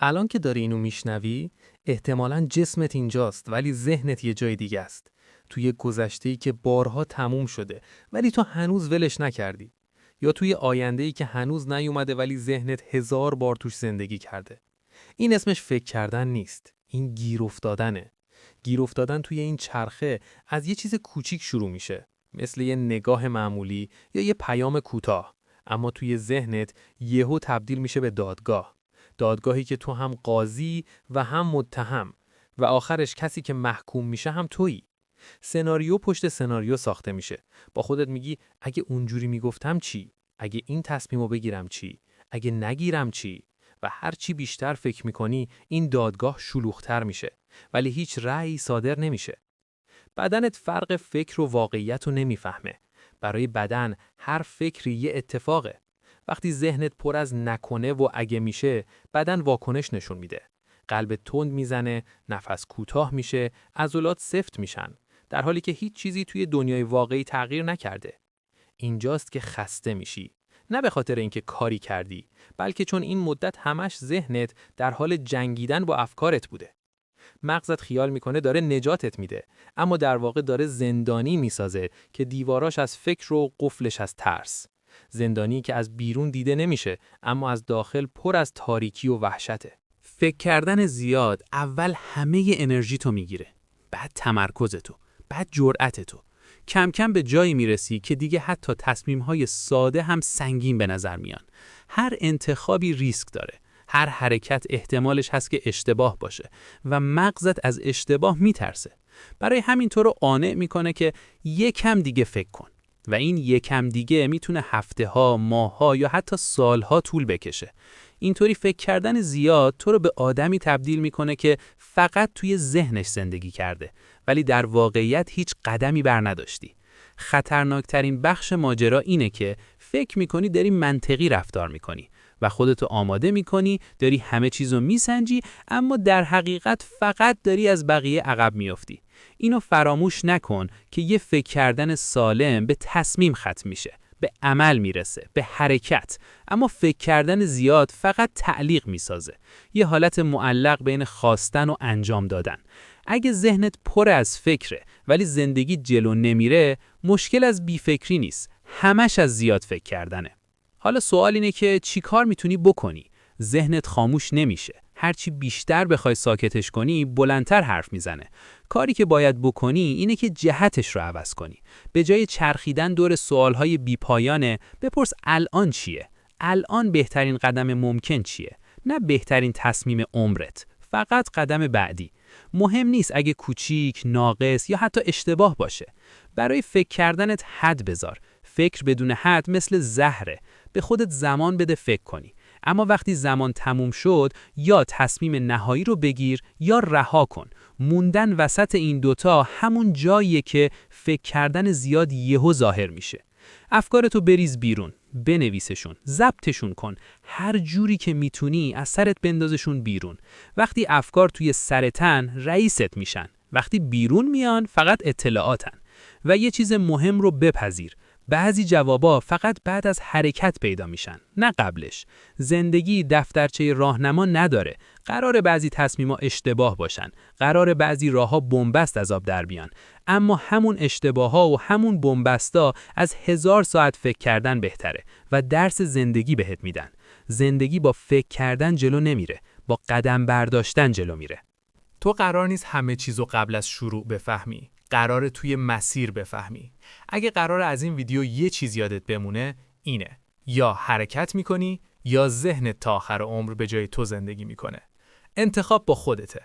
الان که داری اینو میشنوی، احتمالاً جسمت اینجاست ولی ذهنت یه جای دیگه است. توی گذشته‌ای که بارها تموم شده ولی تو هنوز ولش نکردی. یا توی آینده‌ای که هنوز نیومده ولی ذهنت 1000 بار توش زندگی کرده. این اسمش فکر کردن نیست. این گیر افتادنه. گیر افتادن توی این چرخه از یه چیز کوچیک شروع میشه. مثل یه نگاه معمولی یا یه پیام کوتاه. اما توی ذهنت یهو تبدیل میشه به دادگاه. دادگاهی که تو هم قاضی و هم متهم و آخرش کسی که محکوم میشه هم تویی. سناریو پشت سناریو ساخته میشه. با خودت میگی اگه اونجوری میگفتم چی؟ اگه این تصمیمو بگیرم چی؟ اگه نگیرم چی؟ و هر چی بیشتر فکر میکنی این دادگاه شلوغ‌تر میشه. ولی هیچ رأیی صادر نمیشه. بدنت فرق فکر و واقعیت رو نمیفهمه. برای بدن هر فکری یه اتفاقه. وقتی ذهنت پر از نکنه و اگه میشه، بدن واکنش نشون میده. قلب تند میزنه، نفس کوتاه میشه، عضلات سفت میشن، در حالی که هیچ چیزی توی دنیای واقعی تغییر نکرده. اینجاست که خسته میشی. نه به خاطر اینکه کاری کردی، بلکه چون این مدت همش ذهنت در حال جنگیدن با افکارت بوده. مغزت خیال میکنه داره نجاتت میده، اما در واقع داره زندانی میسازه که دیواراش از فکر و قفلش از ترس. زندانی که از بیرون دیده نمیشه، اما از داخل پر از تاریکی و وحشته. فکر کردن زیاد اول همه انرژی تو میگیره، بعد تمرکزتو، بعد جرأتتو. کم کم به جایی میرسی که دیگه حتی تصمیم‌های ساده هم سنگین به نظر میان. هر انتخابی ریسک داره. هر حرکت احتمالش هست که اشتباه باشه و مغزت از اشتباه میترسه. برای همین تو رو قانع میکنه که یکم دیگه فکر کن. و این یکم دیگه میتونه هفته‌ها، ماه‌ها یا حتی سال‌ها طول بکشه. اینطوری فکر کردن زیاد تو رو به آدمی تبدیل میکنه که فقط توی ذهنش زندگی کرده، ولی در واقعیت هیچ قدمی بر نداشتی. خطرناکترین بخش ماجرا اینه که فکر میکنی داری منطقی رفتار میکنی و خودتو آماده میکنی، داری همه چیزو میسنجی، اما در حقیقت فقط داری از بقیه عقب میافتی. اینو فراموش نکن که یه فکر کردن سالم به تصمیم ختم میشه، به عمل میرسه، به حرکت. اما فکر کردن زیاد فقط تعلیق میسازه، یه حالت معلق بین خواستن و انجام دادن. اگه ذهنت پر از فکره ولی زندگی جلو نمیره، مشکل از بیفکری نیست، همش از زیاد فکر کردنه. حالا سوال اینه که چی کار میتونی بکنی؟ ذهنت خاموش نمیشه. هرچی بیشتر بخوای ساکتش کنی، بلندتر حرف میزنه. کاری که باید بکنی اینه که جهتش رو عوض کنی. به جای چرخیدن دور سوالهای بیپایانه، بپرس الان چیه؟ الان بهترین قدم ممکن چیه؟ نه بهترین تصمیم عمرت، فقط قدم بعدی. مهم نیست اگه کوچیک، ناقص یا حتی اشتباه باشه. برای فکر کردنت حد بذار. فکر بدون حد مثل زهره. به خودت زمان بده فکر کنی. اما وقتی زمان تموم شد، یا تصمیم نهایی رو بگیر یا رها کن. موندن وسط این دوتا همون جاییه که فکر کردن زیاد یهو ظاهر میشه. افکارتو بریز بیرون، بنویسشون، ضبطشون کن. هر جوری که میتونی از سرت بندازشون بیرون. وقتی افکار توی سرتن، رئیست میشن. وقتی بیرون میان، فقط اطلاعاتن. و یه چیز مهم رو بپذیر. بعضی جوابا فقط بعد از حرکت پیدا میشن، نه قبلش. زندگی دفترچه راهنما نداره. قراره بعضی تصمیما اشتباه باشن. قراره بعضی راهها بنبست از آب در بیان. اما همون اشتباهها و همون بنبستا از 1000 ساعت فکر کردن بهتره و درس زندگی بهت میدن. زندگی با فکر کردن جلو نمیره، با قدم برداشتن جلو میره. تو قرار نیست همه چیزو قبل از شروع بفهمی. قراره توی مسیر بفهمی. اگه قراره از این ویدیو یه چیز یادت بمونه، اینه: یا حرکت میکنی یا ذهنت تا آخر عمر به جای تو زندگی میکنه. انتخاب با خودته.